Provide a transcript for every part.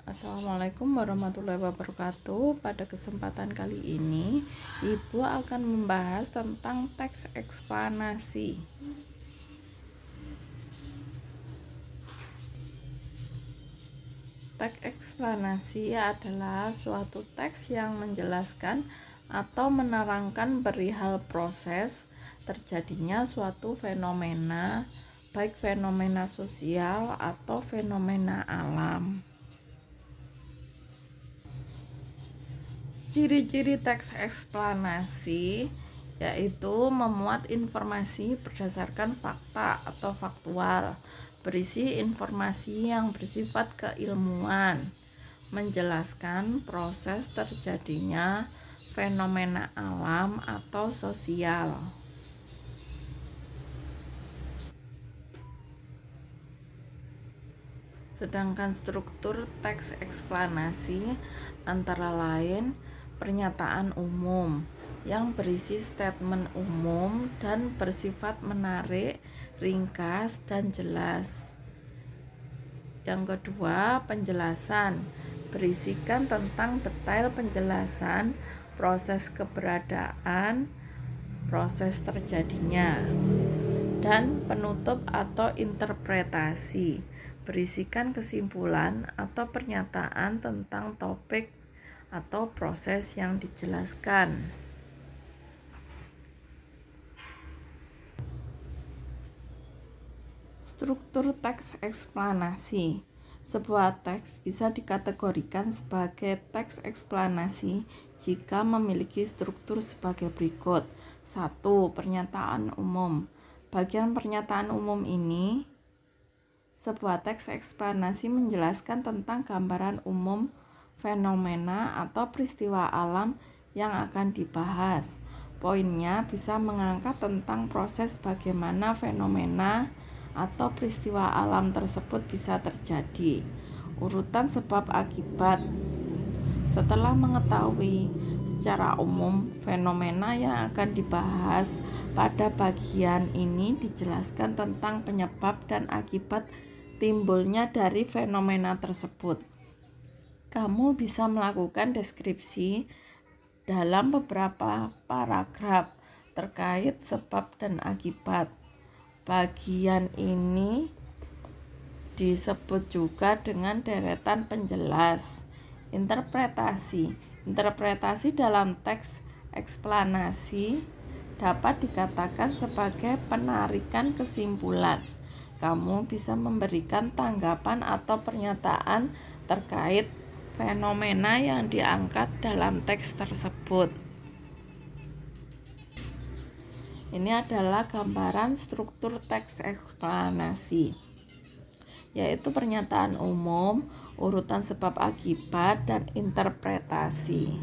Assalamualaikum warahmatullahi wabarakatuh. Pada kesempatan kali ini, Ibu akan membahas tentang teks eksplanasi. Teks eksplanasi adalah suatu teks yang menjelaskan atau menerangkan perihal proses terjadinya suatu fenomena, baik fenomena sosial atau fenomena alam. Ciri-ciri teks eksplanasi yaitu memuat informasi berdasarkan fakta atau faktual, berisi informasi yang bersifat keilmuan, menjelaskan proses terjadinya fenomena alam atau sosial. Sedangkan struktur teks eksplanasi antara lain pernyataan umum yang berisi statement umum dan bersifat menarik, ringkas, dan jelas. Yang kedua, penjelasan berisikan tentang detail penjelasan proses keberadaan, proses terjadinya. Dan penutup atau interpretasi berisikan kesimpulan atau pernyataan tentang topik atau proses yang dijelaskan. Struktur teks eksplanasi. Sebuah teks bisa dikategorikan sebagai teks eksplanasi jika memiliki struktur sebagai berikut. 1. Pernyataan umum. Bagian pernyataan umum ini, sebuah teks eksplanasi menjelaskan tentang gambaran umum fenomena atau peristiwa alam yang akan dibahas. Poinnya bisa mengangkat tentang proses bagaimana fenomena atau peristiwa alam tersebut bisa terjadi. Urutan sebab akibat. Setelah mengetahui secara umum fenomena yang akan dibahas, pada bagian ini dijelaskan tentang penyebab dan akibat timbulnya dari fenomena tersebut. Kamu bisa melakukan deskripsi dalam beberapa paragraf terkait sebab dan akibat. Bagian ini disebut juga dengan deretan penjelas. Interpretasi dalam teks eksplanasi dapat dikatakan sebagai penarikan kesimpulan. Kamu bisa memberikan tanggapan atau pernyataan terkait fenomena yang diangkat dalam teks tersebut. Ini adalah gambaran struktur teks eksplanasi, yaitu pernyataan umum, urutan sebab akibat, dan interpretasi.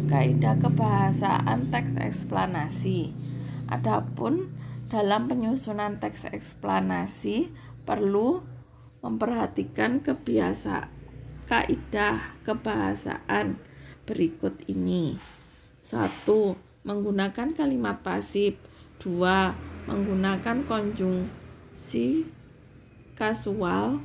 Kaidah kebahasaan teks eksplanasi. Adapun dalam penyusunan teks eksplanasi perlu memperhatikan kaidah kebahasaan berikut ini. 1. Menggunakan kalimat pasif. 2. Menggunakan konjungsi kasual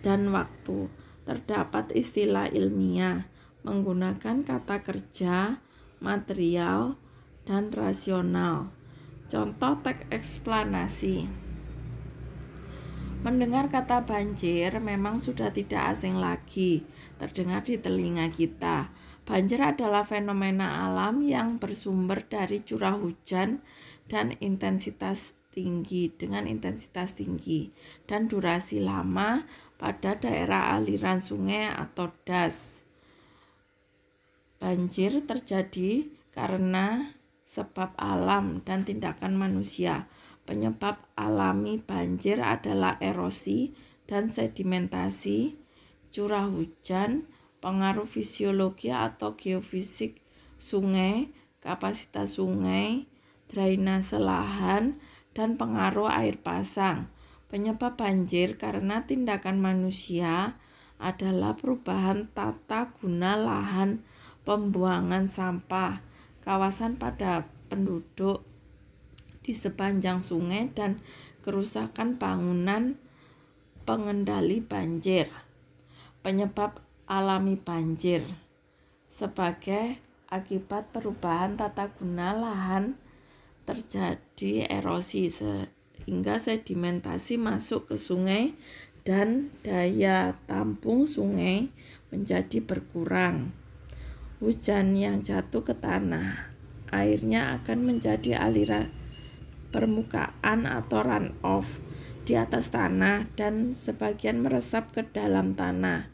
dan waktu. Terdapat istilah ilmiah menggunakan kata kerja, material, dan rasional. Contoh teks eksplanasi. Mendengar kata banjir memang sudah tidak asing lagi terdengar di telinga kita. Banjir adalah fenomena alam yang bersumber dari curah hujan dengan intensitas tinggi dan durasi lama pada daerah aliran sungai atau das. Banjir terjadi karena sebab alam dan tindakan manusia. Penyebab alami banjir adalah erosi dan sedimentasi, curah hujan, pengaruh fisiologi atau geofisik sungai, kapasitas sungai, drainase lahan, dan pengaruh air pasang. Penyebab banjir karena tindakan manusia adalah perubahan tata guna lahan, pembuangan sampah, kawasan padat penduduk di sepanjang sungai, dan kerusakan bangunan Pengendali banjir. Penyebab alami banjir sebagai akibat perubahan tata guna lahan terjadi erosi sehingga sedimentasi masuk ke sungai dan daya tampung sungai menjadi berkurang. Hujan yang jatuh ke tanah, airnya akan menjadi aliran permukaan atau runoff di atas tanah dan sebagian meresap ke dalam tanah,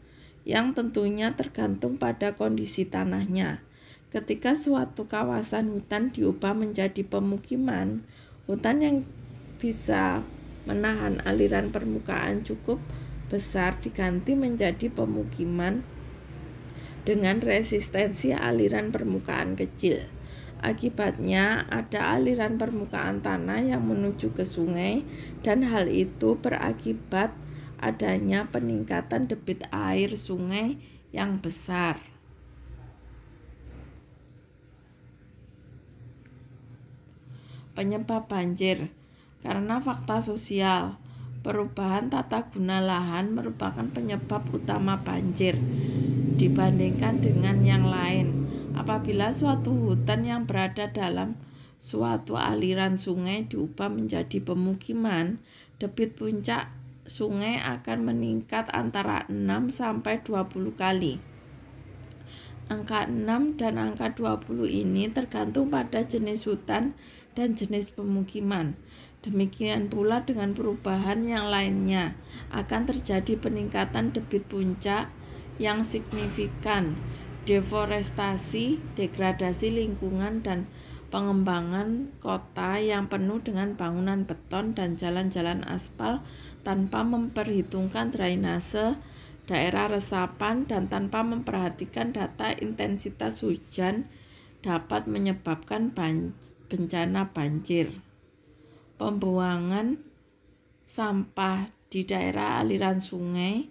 yang tentunya tergantung pada kondisi tanahnya. Ketika suatu kawasan hutan diubah menjadi pemukiman, hutan yang bisa menahan aliran permukaan cukup besar diganti menjadi pemukiman dengan resistensi aliran permukaan kecil. Akibatnya ada aliran permukaan tanah yang menuju ke sungai dan hal itu berakibat adanya peningkatan debit air sungai yang besar. Penyebab banjir karena fakta sosial. Perubahan tata guna lahan merupakan penyebab utama banjir dibandingkan dengan yang lain. Apabila suatu hutan yang berada dalam suatu aliran sungai diubah menjadi pemukiman, debit puncak sungai akan meningkat antara 6 sampai 20 kali. Angka 6 dan angka 20 ini tergantung pada jenis hutan dan jenis pemukiman. Demikian pula dengan perubahan yang lainnya, akan terjadi peningkatan debit puncak yang signifikan, deforestasi, degradasi lingkungan, dan pengembangan kota yang penuh dengan bangunan beton dan jalan-jalan aspal tanpa memperhitungkan drainase, daerah resapan, dan tanpa memperhatikan data intensitas hujan dapat menyebabkan bencana banjir. Pembuangan sampah di daerah aliran sungai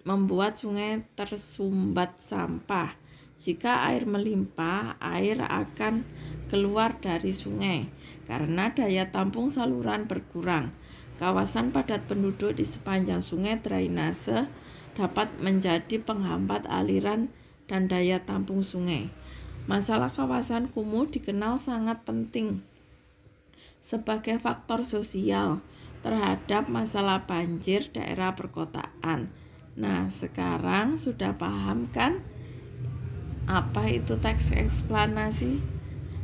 membuat sungai tersumbat sampah. Jika air melimpah, air akan keluar dari sungai karena daya tampung saluran berkurang. Kawasan padat penduduk di sepanjang sungai drainase dapat menjadi penghambat aliran dan daya tampung sungai. Masalah kawasan kumuh dikenal sangat penting sebagai faktor sosial terhadap masalah banjir daerah perkotaan. Nah, sekarang sudah paham kan apa itu teks eksplanasi?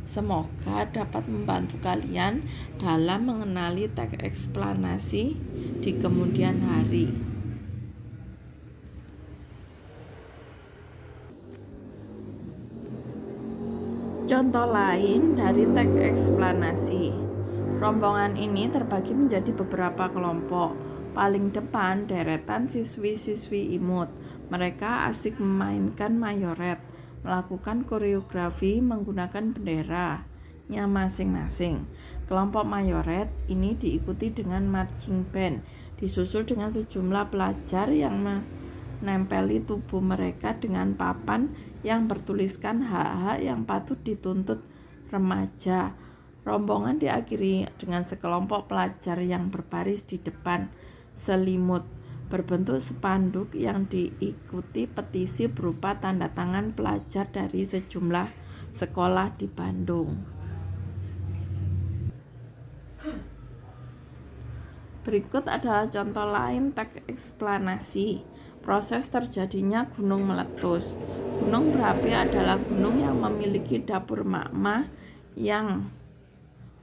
Semoga dapat membantu kalian dalam mengenali teks eksplanasi di kemudian hari. Contoh lain dari teks eksplanasi. Rombongan ini terbagi menjadi beberapa kelompok. Paling depan deretan siswi-siswi imut. Mereka asik memainkan mayoret, melakukan koreografi menggunakan benderanya masing-masing. Kelompok mayoret ini diikuti dengan marching band, disusul dengan sejumlah pelajar yang menempeli tubuh mereka dengan papan yang bertuliskan hak-hak yang patut dituntut remaja. Rombongan diakhiri dengan sekelompok pelajar yang berbaris di depan selimut berbentuk spanduk yang diikuti petisi berupa tanda tangan pelajar dari sejumlah sekolah di Bandung. Berikut adalah contoh lain teks eksplanasi. Proses terjadinya gunung meletus. Gunung berapi adalah gunung yang memiliki dapur magma yang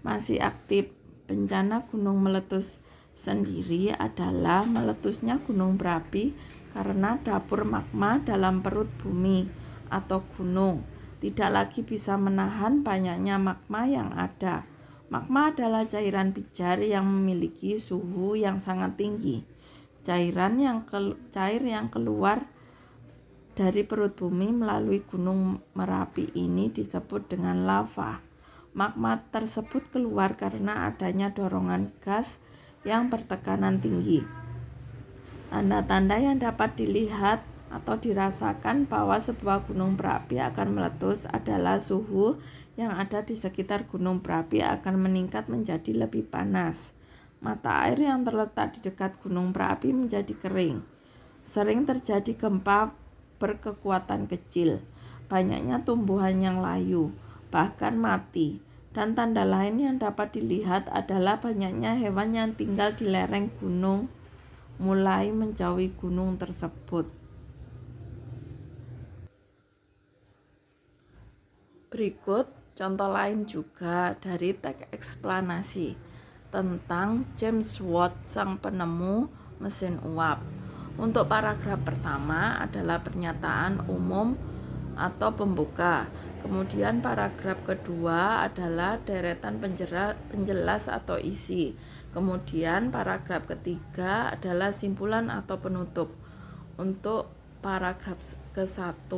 masih aktif. Bencana gunung meletus sendiri adalah meletusnya gunung berapi karena dapur magma dalam perut bumi atau gunung tidak lagi bisa menahan banyaknya magma yang ada. Magma adalah cairan pijar yang memiliki suhu yang sangat tinggi. Cair yang keluar dari perut bumi melalui gunung Merapi ini disebut dengan lava. Magma tersebut keluar karena adanya dorongan gas yang bertekanan tinggi. Tanda-tanda yang dapat dilihat atau dirasakan bahwa sebuah gunung berapi akan meletus adalah suhu yang ada di sekitar gunung berapi akan meningkat menjadi lebih panas. Mata air yang terletak di dekat gunung berapi menjadi kering. Sering terjadi gempa berkekuatan kecil. Banyaknya tumbuhan yang layu, bahkan mati. Dan tanda lain yang dapat dilihat adalah banyaknya hewan yang tinggal di lereng gunung mulai menjauhi gunung tersebut. Berikut contoh lain juga dari teks eksplanasi tentang James Watt, sang penemu mesin uap. Untuk paragraf pertama adalah pernyataan umum atau pembuka. Kemudian paragraf kedua adalah deretan penjelas atau isi. Kemudian paragraf ketiga adalah simpulan atau penutup. Untuk paragraf ke-1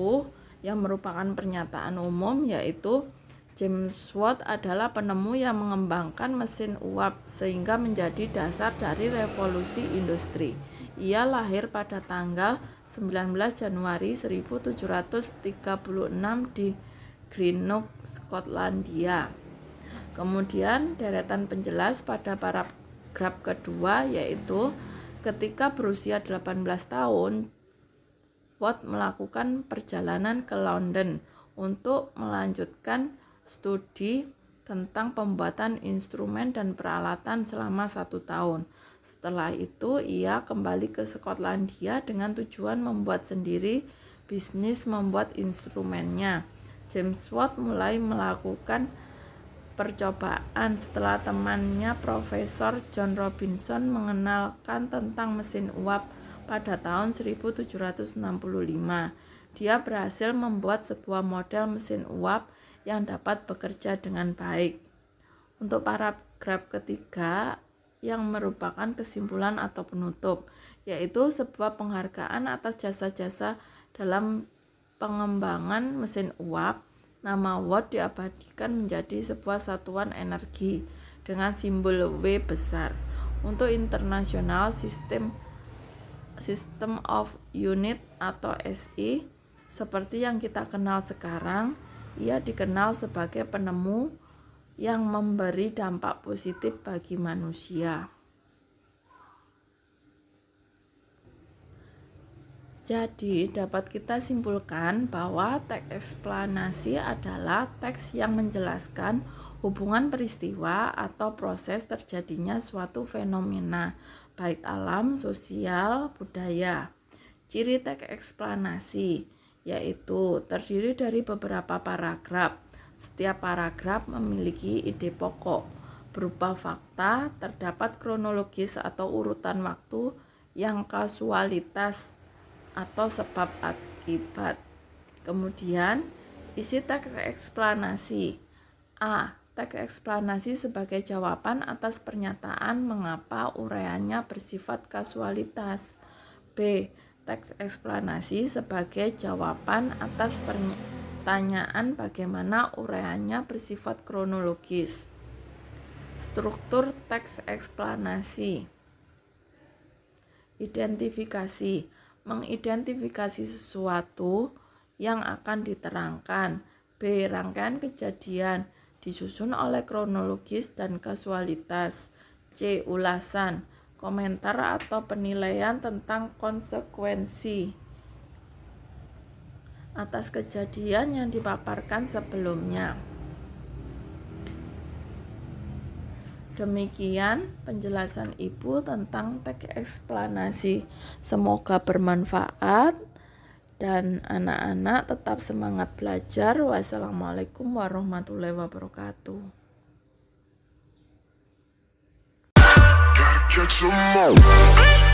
yang merupakan pernyataan umum, yaitu James Watt adalah penemu yang mengembangkan mesin uap sehingga menjadi dasar dari revolusi industri. Ia lahir pada tanggal 19 Januari 1736 di Greenock, Skotlandia. Kemudian deretan penjelas pada paragraf kedua, yaitu ketika berusia 18 tahun, Watt melakukan perjalanan ke London untuk melanjutkan studi tentang pembuatan instrumen dan peralatan selama 1 tahun. Setelah itu, ia kembali ke Skotlandia dengan tujuan membuat sendiri bisnis membuat instrumennya. James Watt mulai melakukan percobaan setelah temannya Profesor John Robinson mengenalkan tentang mesin uap pada tahun 1765. Dia berhasil membuat sebuah model mesin uap yang dapat bekerja dengan baik. Untuk paragraf ketiga yang merupakan kesimpulan atau penutup, yaitu sebuah penghargaan atas jasa-jasa dalam pengembangan mesin uap. Nama Watt diabadikan menjadi sebuah satuan energi dengan simbol W besar. Untuk International System of Unit atau SI, seperti yang kita kenal sekarang, ia dikenal sebagai penemu yang memberi dampak positif bagi manusia. Jadi, dapat kita simpulkan bahwa teks eksplanasi adalah teks yang menjelaskan hubungan peristiwa atau proses terjadinya suatu fenomena, baik alam, sosial, budaya. Ciri teks eksplanasi yaitu terdiri dari beberapa paragraf. Setiap paragraf memiliki ide pokok berupa fakta, terdapat kronologis atau urutan waktu yang kasualitas atau sebab akibat. Kemudian isi teks eksplanasi. A. Teks eksplanasi sebagai jawaban atas pernyataan mengapa uraiannya bersifat kasualitas. B. Teks eksplanasi sebagai jawaban atas pertanyaan bagaimana uraiannya bersifat kronologis. Struktur teks eksplanasi. Identifikasi. Mengidentifikasi sesuatu yang akan diterangkan. B. Rangkaian kejadian disusun oleh kronologis dan kasualitas. C. Ulasan, komentar atau penilaian tentang konsekuensi atas kejadian yang dipaparkan sebelumnya. Demikian penjelasan Ibu tentang teks eksplanasi. Semoga bermanfaat dan anak-anak tetap semangat belajar. Wassalamualaikum warahmatullahi wabarakatuh. Catch 'em all.